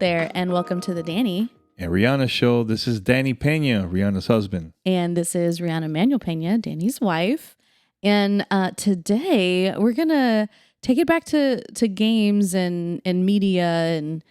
there, and welcome to the Danny and Rihanna show. This is Danny Pena, Rihanna's husband. And this is Rihanna Manuel Pena, Danny's wife. And today we're going to take it back to games and media and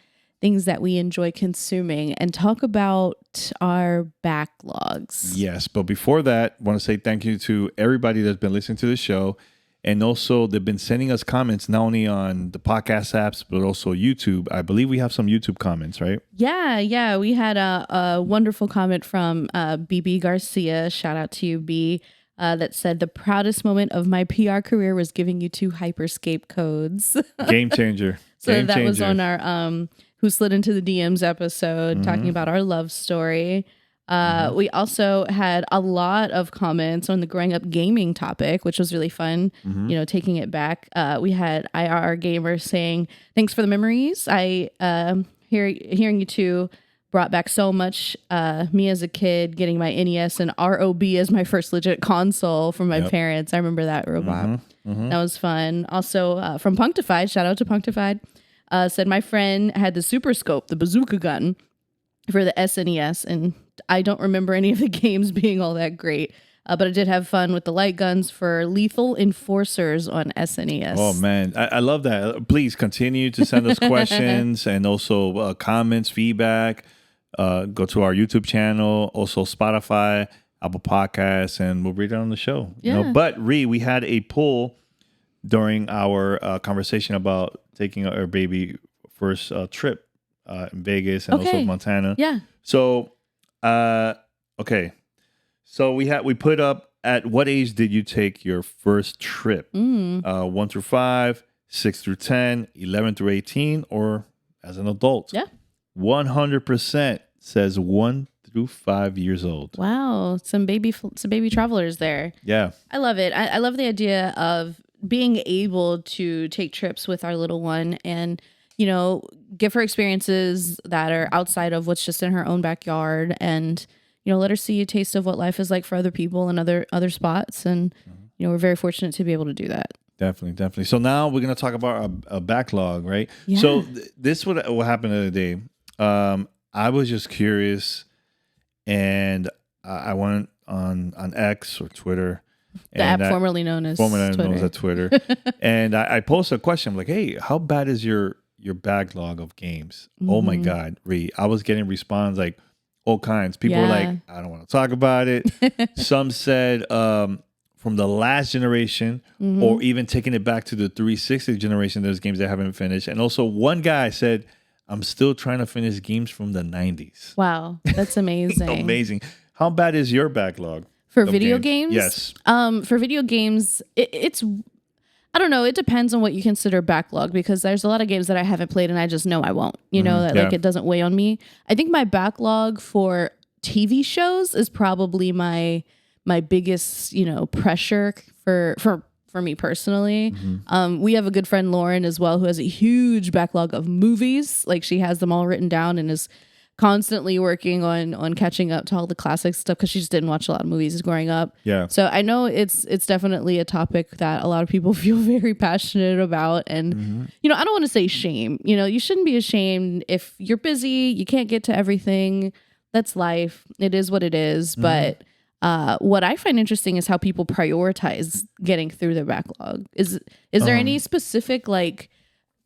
things that we enjoy consuming and talk about our backlogs. Yes, but before that, I want to say thank you to everybody that's been listening to the show. And also, they've been sending us comments not only on the podcast apps, but also YouTube. I believe we have some YouTube comments, right? Yeah. We had a wonderful comment from BB Garcia. Shout out to you, B. That said, the proudest moment of my PR career was giving you 2 Hyperscape codes. Game changer. So that was on our Who Slid Into the DMs episode, talking about our love story. We also had a lot of comments on the growing up gaming topic, which was really fun, taking it back. We had IRR Gamer saying, thanks for the memories. Hearing you two brought back so much. Me as a kid getting my NES and ROB as my first legit console from my parents. I remember that robot. That was fun. Also from Punctified, shout out to Punctified, said my friend had the Super Scope, the bazooka gun for the SNES, and I don't remember any of the games being all that great, but I did have fun with the light guns for Lethal Enforcers on SNES. Oh, man. I love that. Please continue to send us questions and also comments, feedback. Go to our YouTube channel, also Spotify, Apple Podcasts, and we'll read it on the show. Yeah. But, we had a poll during our conversation about taking our baby first trip in Vegas and also Montana. Yeah. So, okay. So we put up, at what age did you take your first trip? 1 through 5, 6 through 10, 11 through 18, or as an adult? Yeah. 100% says 1 through 5 years old. Wow. Some baby travelers there. Yeah. I love it. I love the idea of being able to take trips with our little one and, give her experiences that are outside of what's just in her own backyard and, let her see a taste of what life is like for other people and other spots. And, we're very fortunate to be able to do that. Definitely. So now we're going to talk about a backlog, right? Yeah. So this what happened the other day. I was just curious, and I went on X or Twitter. The app formerly known as Twitter. And I posted a question. I'm like, hey, how bad is your backlog of games? Oh my God, I was getting response like all kinds. People were like, I don't want to talk about it. Some said from the last generation, or even taking it back to the 360 generation, there's games that haven't finished. And also one guy said, I'm still trying to finish games from the 90s. Wow, that's amazing. Amazing. How bad is your backlog? For video games? Yes. For video games, it's I don't know. It depends on what you consider backlog, because there's a lot of games that I haven't played and I just know I won't. Like it doesn't weigh on me. I think my backlog for TV shows is probably my biggest, pressure for me personally. We have a good friend, Lauren, as well, who has a huge backlog of movies. Like she has them all written down and is constantly working on catching up to all the classic stuff because she just didn't watch a lot of movies growing up. Yeah. So I know it's definitely a topic that a lot of people feel very passionate about. And, I don't want to say shame. You shouldn't be ashamed if you're busy, you can't get to everything. That's life. It is what it is. But what I find interesting is how people prioritize getting through their backlog. Is there any specific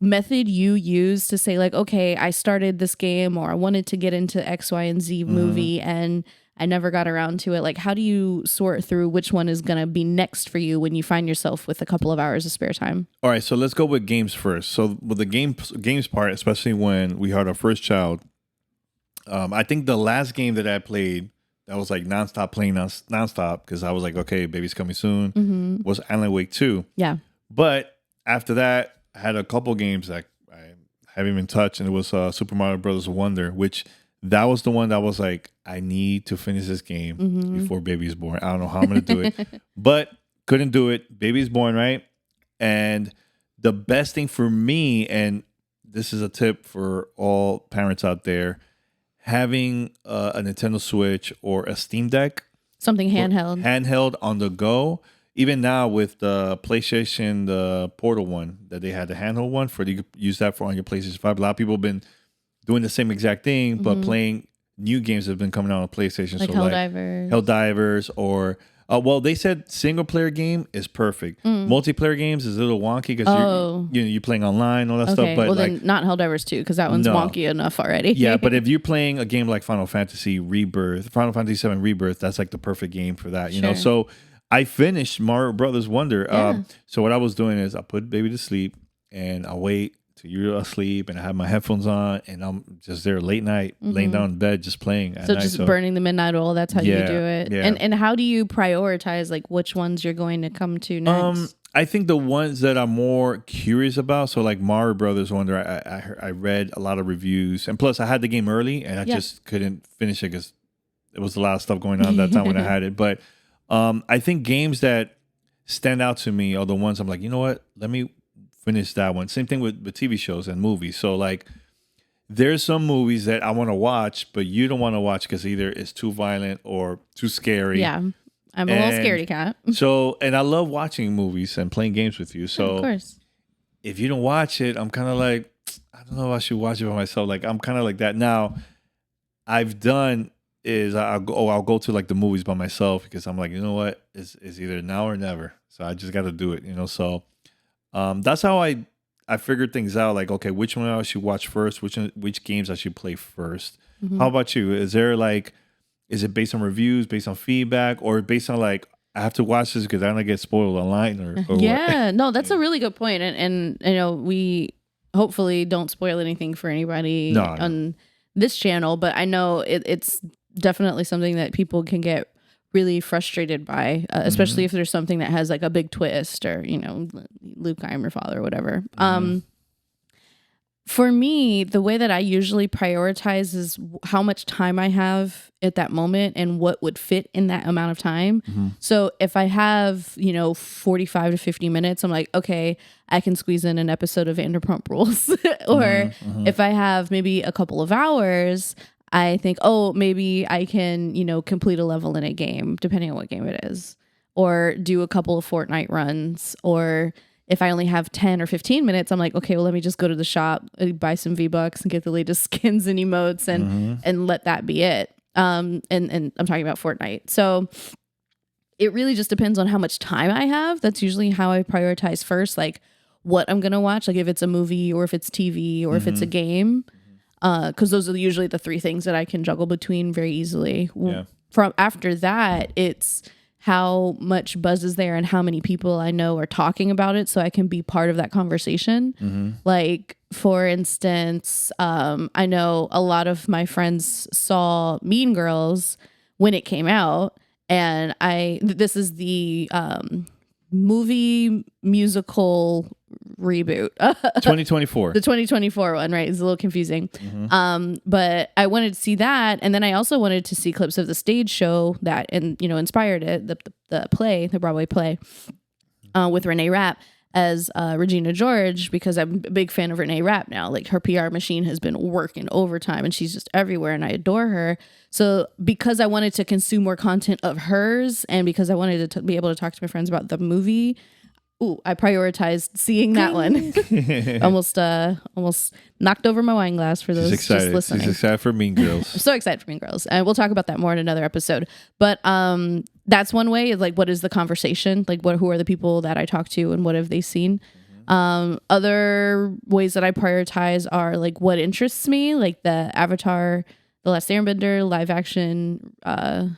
method you use to say okay, I started this game or I wanted to get into X, Y, and Z movie and I never got around to it? How do you sort through which one is going to be next for you when you find yourself with a couple of hours of spare time? All right, so let's go with games first. So with the games part, especially when we had our first child, I think the last game that I played that was nonstop playing nonstop because I was like, okay, baby's coming soon, was Alan Wake 2. Yeah. But after that, I had a couple games that I haven't even touched, and it was Super Mario Brothers Wonder, which that was the one that was like, I need to finish this game before baby's born. I don't know how I'm going to do it, but couldn't do it. Baby's born, right? And the best thing for me, and this is a tip for all parents out there, having a Nintendo Switch or a Steam Deck. Something handheld. Handheld on the go. Even now with the PlayStation, the Portal one, that they had the handheld one, you could use that on your PlayStation 5. A lot of people have been doing the same exact thing, but playing new games that have been coming out on PlayStation. Like Helldivers or well, they said single player game is perfect. Multiplayer games is a little wonky because you're playing online, all that stuff. But then not Helldivers 2 because that one's wonky enough already. Yeah, but if you're playing a game like Final Fantasy VII Rebirth, that's like the perfect game for that. You know, so I finished Mario Brothers Wonder. So what I was doing is I put baby to sleep and I wait till you're asleep and I have my headphones on and I'm just there late night, laying down in bed, just playing at night. Just burning the midnight oil. That's how you do it. Yeah. And how do you prioritize like which ones you're going to come to next? I think the ones that I'm more curious about. So like Mario Brothers Wonder, I read a lot of reviews and plus I had the game early and I just couldn't finish it because there was a lot of stuff going on that time when I had it. But I think games that stand out to me are the ones I'm like, you know what? Let me finish that one. Same thing with TV shows and movies. So like there's some movies that I want to watch, but you don't want to watch because either it's too violent or too scary. Yeah. I'm a little scaredy cat. So, and I love watching movies and playing games with you. So of course. If you don't watch it, I'm kind of like, I don't know if I should watch it by myself. Like I'm kind of like that. Now I've done is I'll go to like the movies by myself because I'm like, you know what? It's either now or never. So I just got to do it, you know? So that's how I figured things out. Like, okay, which one I should watch first? Which games I should play first? How about you? Is it based on reviews, based on feedback, or based on like I have to watch this because I don't get spoiled online or yeah, no, that's a really good point. And you know, we hopefully don't spoil anything for anybody on this channel, but I know it's definitely something that people can get really frustrated by, especially if there's something that has like a big twist or, you know, Luke, I am your father or whatever. For me, the way that I usually prioritize is how much time I have at that moment and what would fit in that amount of time. So if I have, you know, 45 to 50 minutes, I'm like, okay, I can squeeze in an episode of Vanderpump Rules. Or if I have maybe a couple of hours, I think, oh, maybe I can, you know, complete a level in a game, depending on what game it is, or do a couple of Fortnite runs. Or if I only have 10 or 15 minutes, I'm like, okay, well, let me just go to the shop, buy some V-Bucks and get the latest skins and emotes and let that be it. And I'm talking about Fortnite. So it really just depends on how much time I have. That's usually how I prioritize first, like what I'm going to watch, like if it's a movie or if it's TV or if it's a game. Because those are usually the three things that I can juggle between very easily. Yeah. From after that, it's how much buzz is there and how many people I know are talking about it so I can be part of that conversation. Like, for instance, I know a lot of my friends saw Mean Girls when it came out, and this is the movie musical reboot 2024 the 2024 one, right? It's a little confusing. But I wanted to see that, and then I also wanted to see clips of the stage show that, and you know, inspired it, the Broadway play with Renee Rapp as Regina George, because I'm a big fan of Renee Rapp now. Like, her PR machine has been working overtime and she's just everywhere and I adore her. So because I wanted to consume more content of hers and because I wanted to be able to talk to my friends about the movie, I prioritized seeing that one. almost knocked over my wine glass for those just listening. She's excited for Mean Girls. I'm so excited for Mean Girls. And we'll talk about that more in another episode. But that's one way, is like, what is the conversation? Like, who are the people that I talk to and what have they seen? Other ways that I prioritize are like what interests me, like the Avatar, The Last Airbender live action on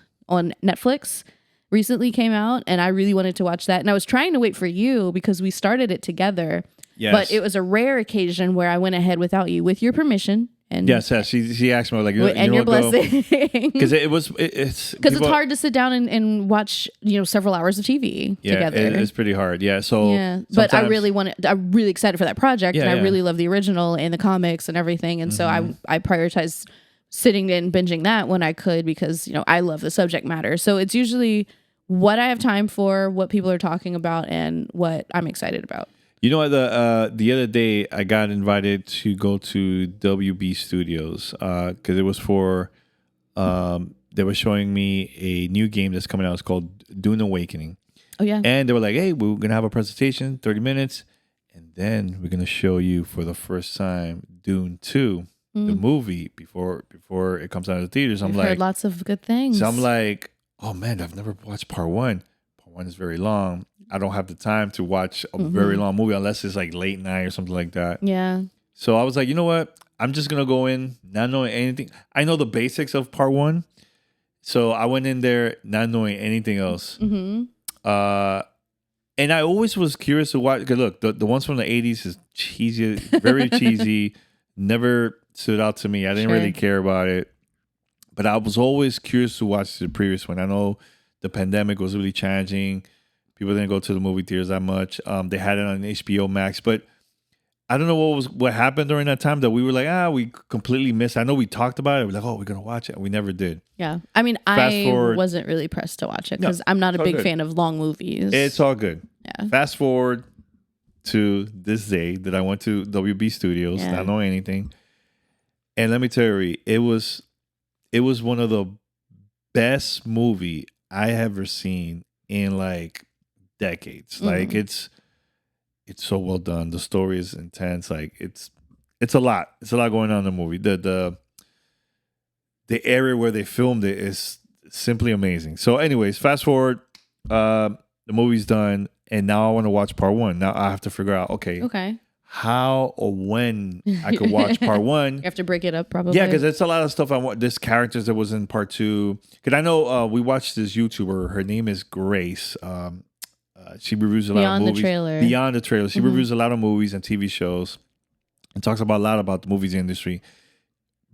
Netflix recently came out, and I really wanted to watch that. And I was trying to wait for you because we started it together. Yes. But it was a rare occasion where I went ahead without you, with your permission. And yes. She asked me, like, and your blessing, because it's hard to sit down and watch, you know, several hours of TV together. It's pretty hard. Yeah. So but I'm really excited for that project, and I really love the original and the comics and everything, and so I prioritized sitting in binging that when I could, because, you know, I love the subject matter. So it's usually what I have time for, what people are talking about, and what I'm excited about. You know, the other day I got invited to go to WB Studios because it was for they were showing me a new game that's coming out. It's called Dune Awakening. Oh yeah. And they were like, "Hey, we're gonna have a presentation, 30 minutes, and then we're gonna show you for the first time Dune 2." the movie before it comes out of the theaters. I've heard lots of good things. So I'm like, oh man, I've never watched part one. Part one is very long. I don't have the time to watch a very long movie unless it's like late night or something like that. Yeah. So I was like, you know what? I'm just gonna go in not knowing anything. I know the basics of part one, so I went in there not knowing anything else. And I always was curious to watch. Cause look, the ones from the '80s is cheesy, very cheesy. Never stood out to me. I didn't really care about it, but I was always curious to watch the previous one. I know the pandemic was really challenging. People didn't go to the movie theaters that much. They had it on HBO Max, but I don't know what happened during that time that we were like, we completely missed. I know we talked about it. We're like, we're going to watch it. We never did. Yeah. I mean, I wasn't really pressed to watch it because I'm not a big fan of long movies. It's all good. Yeah. Fast forward to this day that I went to WB Studios, not knowing anything. And let me tell you, it was one of the best movie I ever seen in like decades. Like it's so well done. The story is intense. Like it's a lot. It's a lot going on in the movie. The area where they filmed it is simply amazing. So, anyways, fast forward. The movie's done, and now I want to watch part one. Now I have to figure out, okay, how or when I could watch part one. You have to break it up, probably. Yeah, because it's a lot of stuff I want. There's characters that was in part two. Because I know we watched this YouTuber. Her name is Grace. She reviews a lot of movies. Beyond the trailer. She reviews a lot of movies and TV shows and talks about a lot about the movies industry.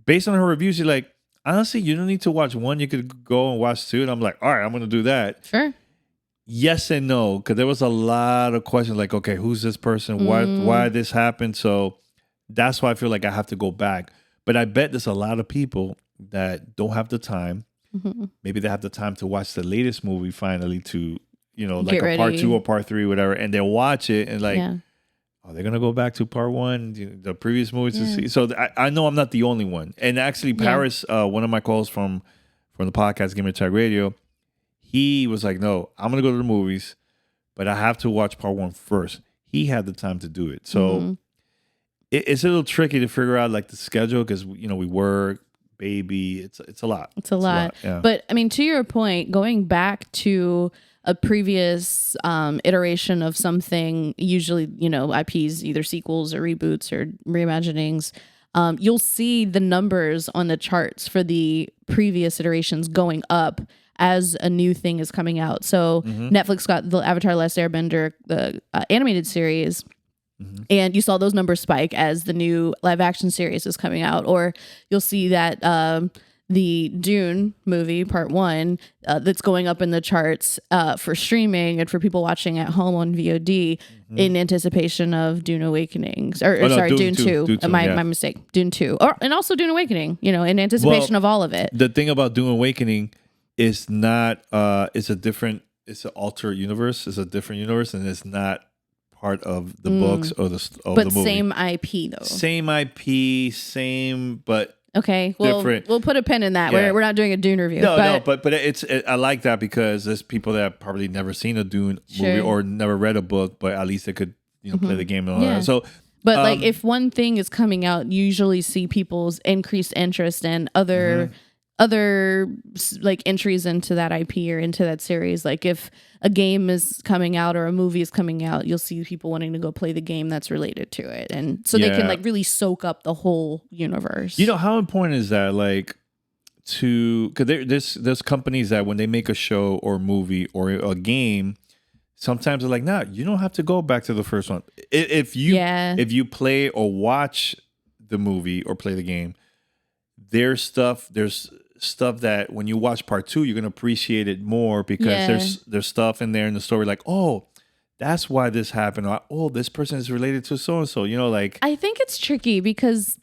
Based on her reviews, she's like, honestly, you don't need to watch one. You could go and watch two. And I'm like, all right, I'm going to do that. Sure. Yes and no, because there was a lot of questions like, okay, who's this person? Why this happened? So that's why I feel like I have to go back. But I bet there's a lot of people that don't have the time. Maybe they have the time to watch the latest movie finally to, like a part two or part three, whatever, and they'll watch it and like, they're gonna go back to part one, the previous movies to see. So I know I'm not the only one. And actually, Paris, one of my calls from the podcast Gamer Tag Radio, he was like, "No, I'm gonna go to the movies, but I have to watch part one first." He had the time to do it, so it's a little tricky to figure out like the schedule because we work, baby. It's a lot. It's a lot. Yeah. But I mean, to your point, going back to a previous iteration of something, usually, IPs, either sequels or reboots or reimaginings, you'll see the numbers on the charts for the previous iterations going up as a new thing is coming out. So Netflix got the Avatar Last Airbender, the animated series, and you saw those numbers spike as the new live action series is coming out. Or you'll see that the Dune movie, part one, that's going up in the charts for streaming and for people watching at home on VOD in anticipation of Dune Awakenings. Dune 2. My mistake. Dune 2. And also Dune Awakening, in anticipation of all of it. The thing about Dune Awakening is not, it's an alternate universe. It's a different universe, and it's not part of the books or the movie. But same IP, though. Same IP, but... Okay, well, we'll put a pin in that. Yeah. We're not doing a Dune review. But I like that because there's people that have probably never seen a Dune movie or never read a book, but at least they could play the game and all that. So, but like if one thing is coming out, you usually see people's increased interest in other like entries into that IP or into that series. Like if a game is coming out or a movie is coming out, you'll see people wanting to go play the game that's related to it. And so they can like really soak up the whole universe. How important is that? Like because there's companies that when they make a show or movie or a game, sometimes they're like, nah, you don't have to go back to the first one. If you play or watch the movie or play the game, there's stuff that when you watch part two, you're going to appreciate it more because there's stuff in there in the story like, oh, that's why this happened. Or, oh, this person is related to so-and-so, like. I think it's tricky because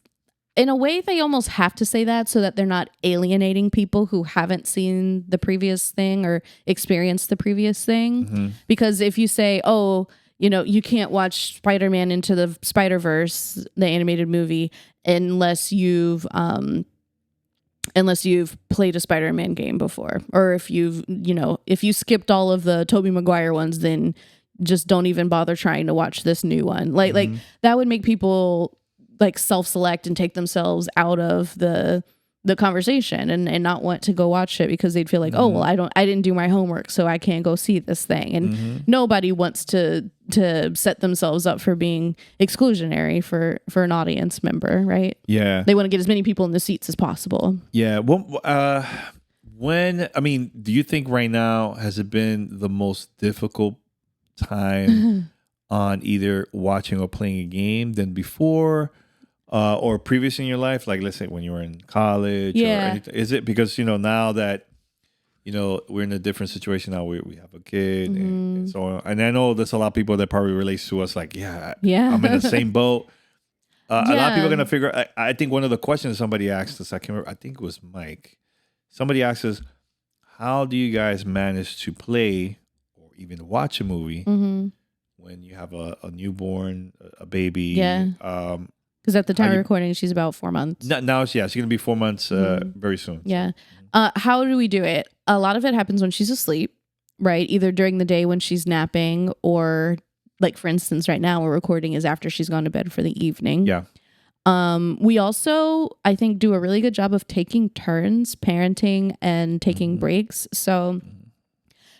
in a way they almost have to say that so that they're not alienating people who haven't seen the previous thing or experienced the previous thing. Because if you say, oh, you can't watch Spider-Man Into the Spider-Verse, the animated movie, unless you've played a Spider-Man game before, or if you skipped all of the Tobey Maguire ones, then just don't even bother trying to watch this new one. Like that would make people like self-select and take themselves out of the conversation and not want to go watch it because they'd feel like, oh, well, I didn't do my homework, so I can't go see this thing. And nobody wants to set themselves up for being exclusionary for an audience member, right? Yeah. They want to get as many people in the seats as possible. Yeah. Well, do you think right now has it been the most difficult time on either watching or playing a game than before? Or previous in your life, like let's say when you were in college or anything? Is it because, now that, we're in a different situation now, we have a kid and so on. And I know there's a lot of people that probably relates to us like, I'm in the same boat. A lot of people are going to figure, I think one of the questions somebody asked us, I can't remember, I think it was Mike. Somebody asked us, how do you guys manage to play or even watch a movie when you have a newborn, a baby? Yeah. Because at the time of recording, she's about 4 months. Now, she's going to be 4 months very soon. Yeah. How do we do it? A lot of it happens when she's asleep, right? Either during the day when she's napping or, like, for instance, right now we're recording is after she's gone to bed for the evening. Yeah. We also, I think, do a really good job of taking turns parenting and taking breaks. So...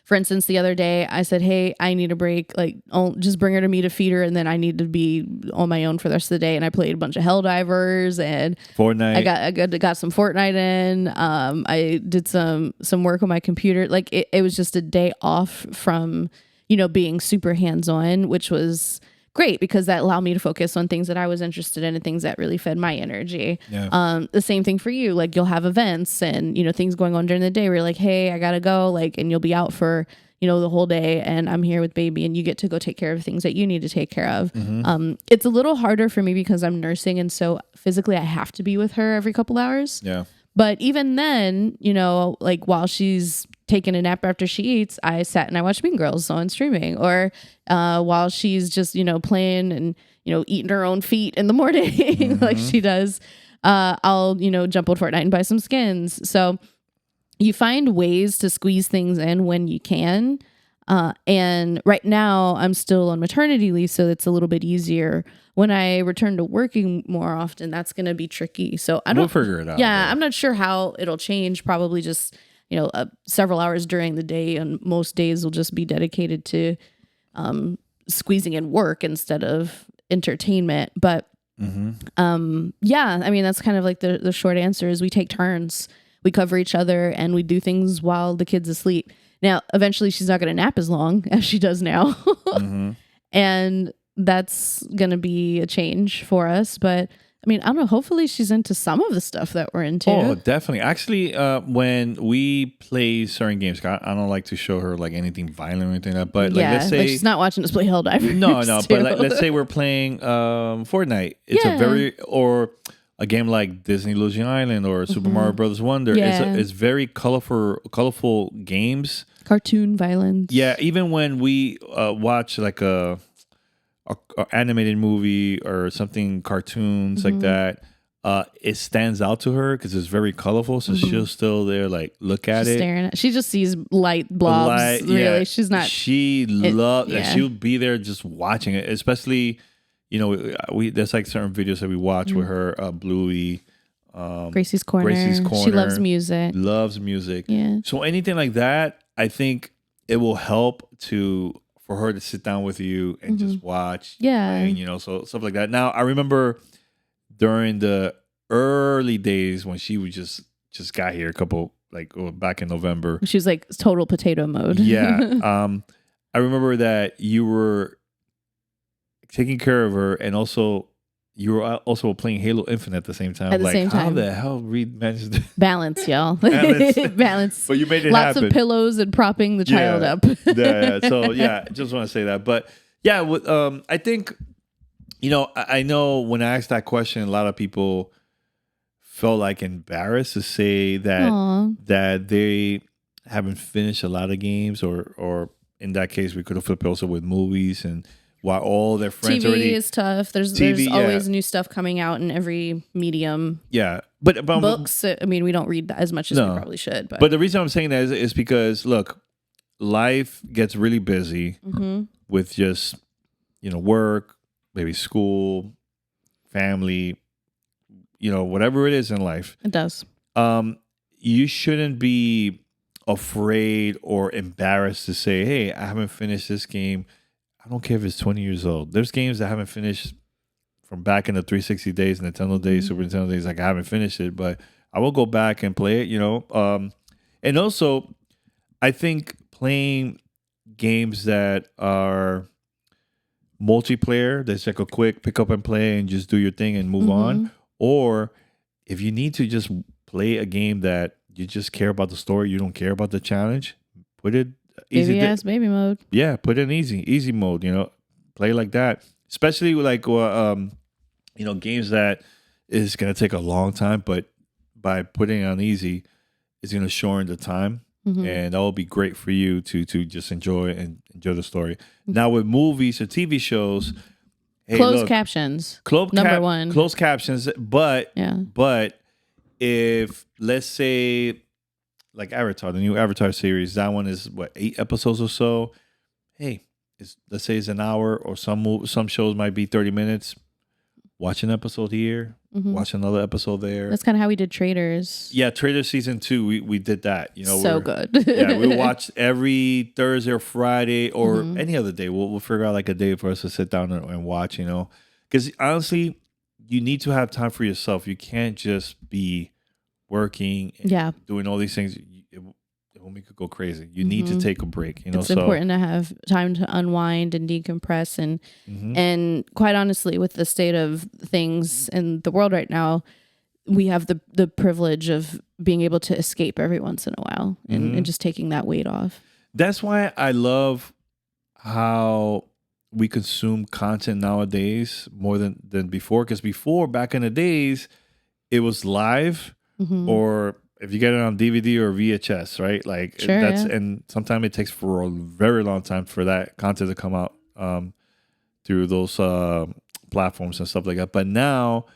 For instance, the other day I said, hey, I need a break. Like, just bring her to me to feed her. And then I need to be on my own for the rest of the day. And I played a bunch of Helldivers and Fortnite. I got some Fortnite in. I did some work on my computer. Like it was just a day off from, being super hands-on, which was great because that allowed me to focus on things that I was interested in and things that really fed my energy. Yeah. The same thing for you. Like you'll have events and, things going on during the day where you're like, hey, I gotta go. Like, and you'll be out for, the whole day and I'm here with baby and you get to go take care of things that you need to take care of. It's a little harder for me because I'm nursing. And so physically I have to be with her every couple hours. Yeah. But even then, like while she's taking a nap after she eats, I sat and I watched Mean Girls on streaming, or while she's just, playing and, eating her own feet in the morning like she does, I'll, jump on Fortnite and buy some skins. So you find ways to squeeze things in when you can. And right now I'm still on maternity leave, so it's a little bit easier. When I return to working more often, that's going to be tricky. So we'll figure it out. Yeah, I'm not sure how it'll change. Probably just, several hours during the day, and most days will just be dedicated to squeezing in work instead of entertainment. But that's kind of like the short answer is we take turns. We cover each other and we do things while the kid's asleep. Now, eventually she's not going to nap as long as she does now. And that's going to be a change for us. But I mean, I don't know. Hopefully she's into some of the stuff that we're into. Oh, definitely. Actually, when we play certain games, I don't like to show her like anything violent or anything like that. But like, let's say she's not watching us play Helldivers. No. But let's say we're playing Fortnite. It's or a game like Disney Illusion Island or Super Mario Brothers Wonder. It's very colorful games. Cartoon violence. Yeah, even when we watch like a animated movie or something, cartoons like that, it stands out to her because it's very colorful. So she'll still there like look at it. Staring at. She just sees light blobs. Really, she's not. She loves. She'll be there just watching it. Especially, we there's like certain videos that we watch with her, Bluey. Gracie's Corner. She loves music. Yeah. So anything like that, I think it will help for her to sit down with you and just watch. Yeah. And, so stuff like that. Now, I remember during the early days when she was just got here back in November. She was like total potato mode. Yeah. I remember that you were taking care of her and also you were also playing Halo Infinite at the same time. How the hell Reed managed to balance, y'all? Balance. But you made it happen. Lots of pillows and propping the child up. Yeah. So I just want to say that. But yeah, I think, I know when I asked that question, a lot of people felt like embarrassed to say that they haven't finished a lot of games, or in that case, we could have flipped also with movies and. While all their friends TV is tough. There's always new stuff coming out in every medium. Yeah. But books, I mean, we don't read as much as we probably should. But the reason I'm saying that is because, look, life gets really busy with just, work, maybe school, family, whatever it is in life. It does. You shouldn't be afraid or embarrassed to say, hey, I haven't finished this game. I don't care if it's 20 years old. There's games that I haven't finished from back in the 360 days, Nintendo days, Super Nintendo days. Like, I haven't finished it, but I will go back and play it, and also, I think playing games that are multiplayer, that's like a quick pick up and play and just do your thing and move on. Or if you need to just play a game that you just care about the story, you don't care about the challenge, put it easy. Baby mode. Yeah, put it in easy mode, play like that. Especially like, games that is going to take a long time, but by putting it on easy, it's going to shorten the time. And that will be great for you to just enjoy the story. Now with movies or TV shows, closed captions. Number one. Closed captions, but if let's say like Avatar, the new Avatar series, that one is 8 episodes or so. Hey, let's say it's an hour, or some shows might be 30 minutes. Watch an episode here, watch another episode there. That's kind of how we did Traders. Yeah, Traders season 2, we did that. So good. Yeah, we watch every Thursday or Friday or any other day. We'll figure out like a day for us to sit down and watch. Because honestly, you need to have time for yourself. You can't just be working and doing all these things. It will make you go crazy. You need to take a break. It's important to have time to unwind and decompress. And quite honestly, with the state of things in the world right now, we have the privilege of being able to escape every once in a while and just taking that weight off. That's why I love how we consume content nowadays more than before. Because before, back in the days, it was live or if you get it on DVD or VHS, right? Like and sometimes it takes for a very long time for that content to come out through those platforms and stuff like that. But now,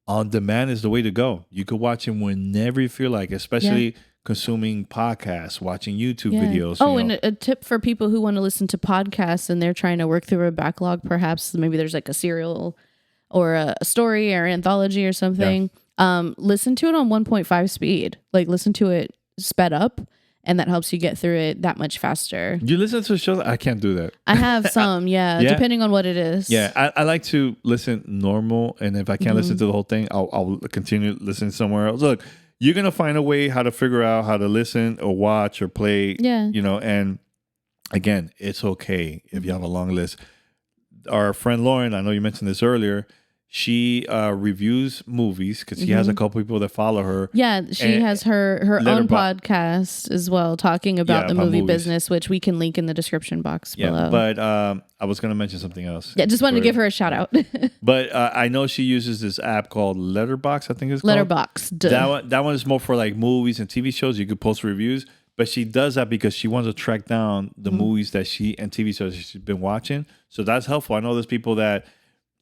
on demand is the way to go. You could watch it whenever you feel like, especially consuming podcasts, watching YouTube videos. Oh, and a tip for people who want to listen to podcasts and they're trying to work through a backlog, perhaps maybe there's like a serial or a story or an anthology or something. Yeah. Listen to it on 1.5 speed. Like, listen to it sped up, and that helps you get through it that much faster. You listen to shows? I can't do that. I have some, depending on what it is. Yeah, I like to listen normal, and if I can't listen to the whole thing, I'll continue listening somewhere else. Look, you're gonna find a way how to figure out how to listen or watch or play. Yeah, and again, it's okay if you have a long list. Our friend Lauren, I know you mentioned this earlier. She reviews movies because she has a couple people that follow her. Yeah, she has her own podcast as well, talking about the movie business, which we can link in the description box below. But I was going to mention something else. Yeah, just wanted to give her a shout out. But I know she uses this app called Letterboxd, I think it's called. Letterboxd. That one is more for like movies and TV shows. You could post reviews. But she does that because she wants to track down the movies that and TV shows she's been watching. So that's helpful. I know there's people that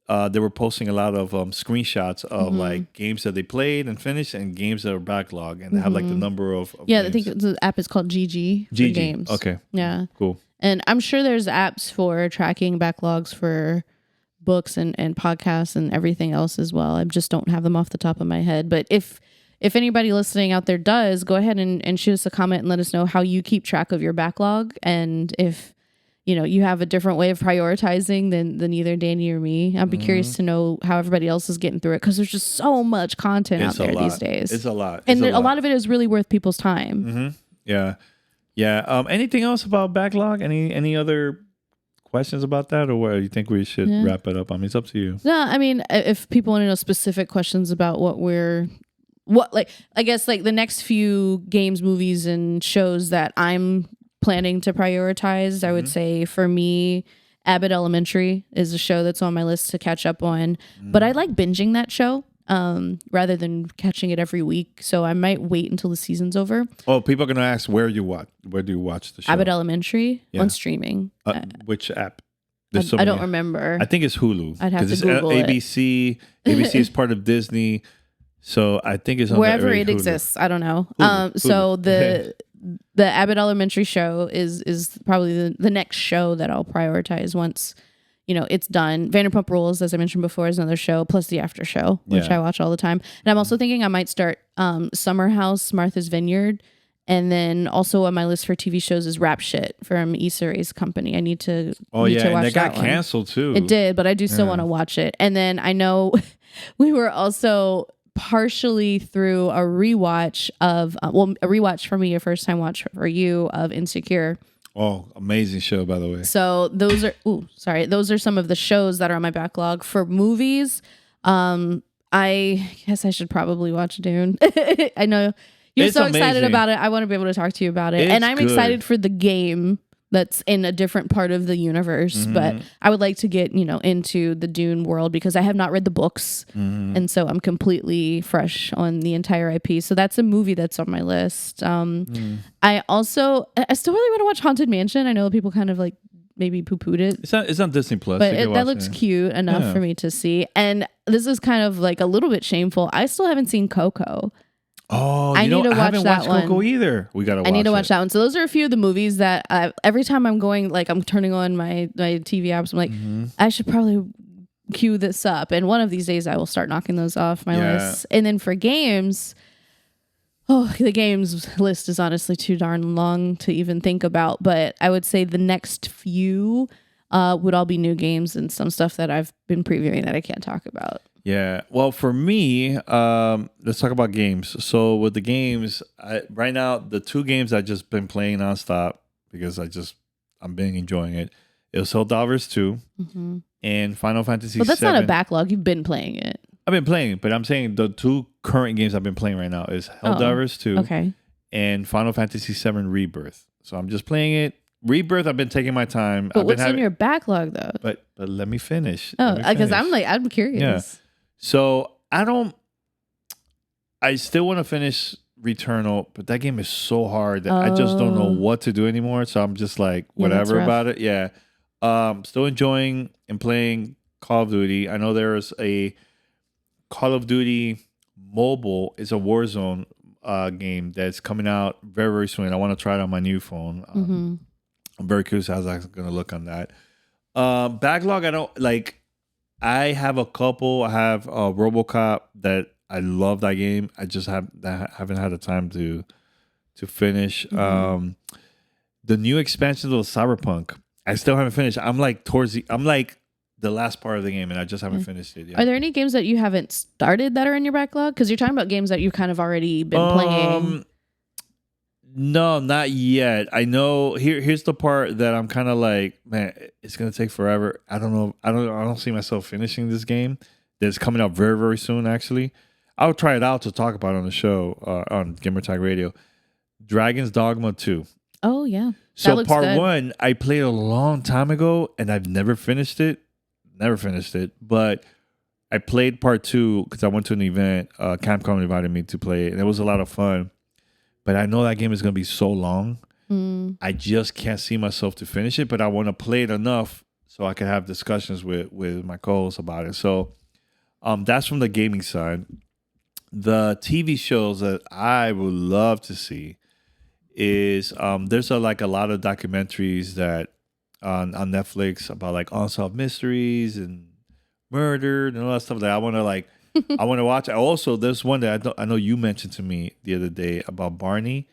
they were posting a lot of screenshots of like games that they played and finished and games that are backlog, and they have like the number of games. I think the app is called GG for games. Okay. Yeah. Cool. And I'm sure there's apps for tracking backlogs for books and podcasts and everything else as well. I just don't have them off the top of my head. But if anybody listening out there does, go ahead and shoot us a comment and let us know how you keep track of your backlog, and if you have a different way of prioritizing than either Danny or me. I'd be curious to know how everybody else is getting through it, because there's just so much content out there these days. It's a lot. And a lot of it is really worth people's time. Mm-hmm. Yeah. Yeah. Anything else about backlog? Any other questions about that, or what? You think we should wrap it up? I mean, it's up to you. No, I mean, if people want to know specific questions about I guess like the next few games, movies, and shows that I'm planning to prioritize, I would say for me, Abbott Elementary is a show that's on my list to catch up on. But I like binging that show rather than catching it every week. So I might wait until the season's over. Oh, people are going to ask where do you watch the show? Abbott Elementary on streaming. Which app? I don't remember. I think it's Hulu. I'd have to Google ABC. ABC is part of Disney. So I think it's on wherever it exists. I don't know. Hulu. So the Abbott Elementary show is probably the next show that I'll prioritize once it's done. Vanderpump Rules, as I mentioned before, is another show, plus the After Show, which I watch all the time. And I'm also thinking I might start Summer House, Martha's Vineyard. And then also on my list for TV shows is Rap Shit from Issa Rae's company. I need to watch that one. And it got canceled too. It did, but I do still want to watch it. And then I know we were also partially through a rewatch of, a rewatch for me, a first time watch for you of Insecure. Oh, amazing show, by the way. So those are some of the shows that are on my backlog. For movies, I guess I should probably watch Dune. I know you're so excited about it. I want to be able to talk to you about it. And I'm excited for the game that's in a different part of the universe. But I would like to get, into the Dune world because I have not read the books. And so I'm completely fresh on the entire IP. So that's a movie that's on my list. I still really want to watch Haunted Mansion. I know people kind of like maybe poo-pooed it. It's on Disney Plus. But that looks cute enough for me to see. And this is kind of like a little bit shameful. I still haven't seen Coco. Oh, I haven't watched Coco either. We gotta watch it. I need to watch that one. So those are a few of the movies that every time I'm going, like I'm turning on my TV apps, I'm like, I should probably queue this up. And one of these days I will start knocking those off my list. And then for games, the games list is honestly too darn long to even think about. But I would say the next few would all be new games and some stuff that I've been previewing that I can't talk about. Yeah. Well, for me, let's talk about games. So with the games, right now, the two games I've just been playing nonstop because I'm been enjoying it. It was Helldivers 2 and Final Fantasy 7. But that's not a backlog. You've been playing it. I've been playing it, but I'm saying the two current games I've been playing right now is Helldivers 2 and Final Fantasy 7 Rebirth. So I'm just playing it. Rebirth, I've been taking my time. But what's in your backlog though? But let me finish. Oh, because I'm curious. Yeah. So I still want to finish Returnal, but that game is so hard that I just don't know what to do anymore. So I'm just like, whatever about it. Yeah. Still enjoying and playing Call of Duty. I know there's a Call of Duty mobile. It's a Warzone game that's coming out very, very soon. I want to try it on my new phone. I'm very curious how that's going to look on that. Backlog, I have a couple. I have RoboCop that I love that game. I just haven't had the time to finish. The new expansion of Cyberpunk, I still haven't finished. I'm like the last part of the game, and I just haven't finished it yet. Are there any games that you haven't started that are in your backlog? Because you're talking about games that you've kind of already been playing. No, not yet. I know. Here's the part that I'm kind of like, man, it's gonna take forever. I don't know. I don't see myself finishing this game. That's coming out very, very soon. Actually, I'll try it out to talk about it on the show on Gamertag Radio. Dragon's Dogma 2. Oh yeah. So part 1, I played a long time ago, and I've never finished it. But I played part 2 because I went to an event. Capcom invited me to play it, and it was a lot of fun. But I know that game is going to be so long. I just can't see myself to finish it, but I want to play it enough so I can have discussions with my co-hosts about it. So that's from the gaming side. The TV shows that I would love to see is there's a lot of documentaries that on Netflix about like unsolved mysteries and murder and all that stuff that I want to I want to watch. Also, there's one that I know you mentioned to me the other day about Barney.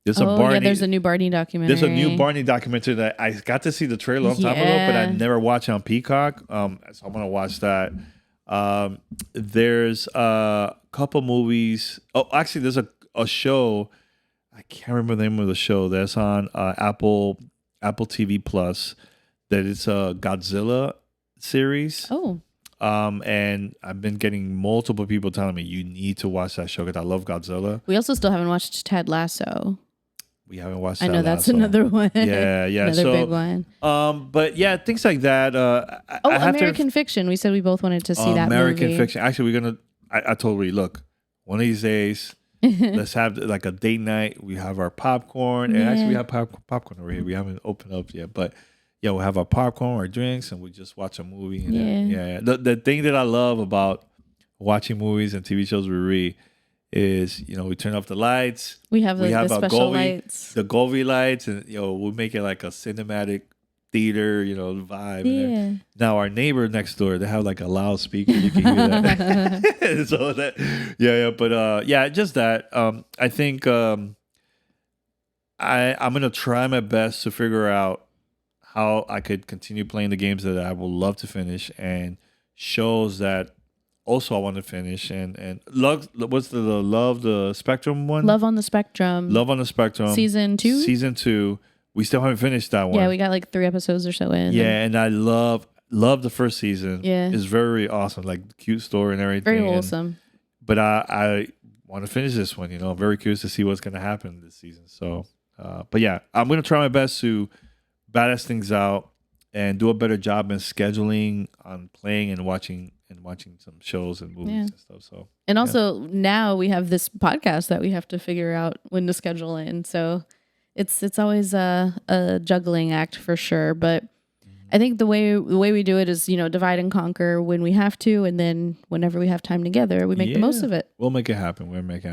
There's a new Barney documentary. There's a new Barney documentary that I got to see the trailer a long time ago, but I never watched it on Peacock. So I want to watch that. There's a couple movies. Oh, actually, there's a show. I can't remember the name of the show that's on Apple TV Plus. That it's a Godzilla series. Oh. And I've been getting multiple people telling me you need to watch that show because I love Godzilla. We also still haven't watched Ted Lasso. We haven't watched. I know that's another one. Yeah, another big one. But yeah, things like that. American Fiction. We said we both wanted to see that American Fiction. Actually, we're gonna. I told Reed, look, one of these days, let's have like a date night. We have our popcorn, and actually we have popcorn over here. We haven't opened up yet, but. Yeah, we'll have our popcorn, our drinks, and we just watch a movie. And The thing that I love about watching movies and TV shows with Ree is, we turn off the lights. We have the special lights. The Golvey lights, and we'll make it like a cinematic theater, you know, vibe. Yeah. Now our neighbor next door, they have like a loudspeaker. You can hear that. So that, but yeah, just that. I think I'm gonna try my best to figure out how I could continue playing the games that I would love to finish and shows that also I want to finish and love. What's the Love the Spectrum one? Love on the Spectrum. Love on the Spectrum. Season 2? Season 2. We still haven't finished that one. Yeah, we got like 3 episodes or so in. Yeah, and I love the first season. Yeah. It's very awesome, like cute story and everything. Very wholesome. But I want to finish this one, you know. I'm very curious to see what's going to happen this season. So, but yeah, I'm going to try my best to balance things out and do a better job in scheduling on playing and watching some shows and movies and stuff. So, and also now we have this podcast that we have to figure out when to schedule in. So it's always a juggling act for sure. But I think the way we do it is, you know, divide and conquer when we have to, and then whenever we have time together, we make the most of it. We'll make it happen.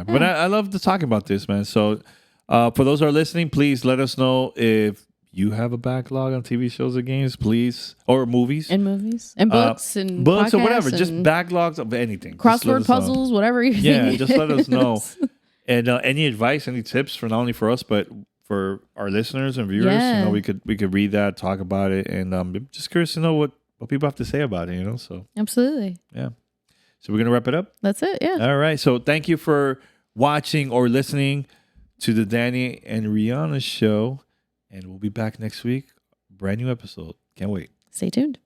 But I love to talk about this, man. So for those who are listening, please let us know if you have a backlog on TV shows or games, please, or movies and books and books or whatever. Just backlogs of anything. Crossword puzzles, whatever you think. Yeah, just let us know. And any advice, any tips for not only for us but for our listeners and viewers. You know, we could read that, talk about it, and just curious to know what people have to say about it. You know, so absolutely, yeah. So we're gonna wrap it up. That's it. Yeah. All right. So thank you for watching or listening to the Danny and Rihanna show. And we'll be back next week. Brand new episode. Can't wait. Stay tuned.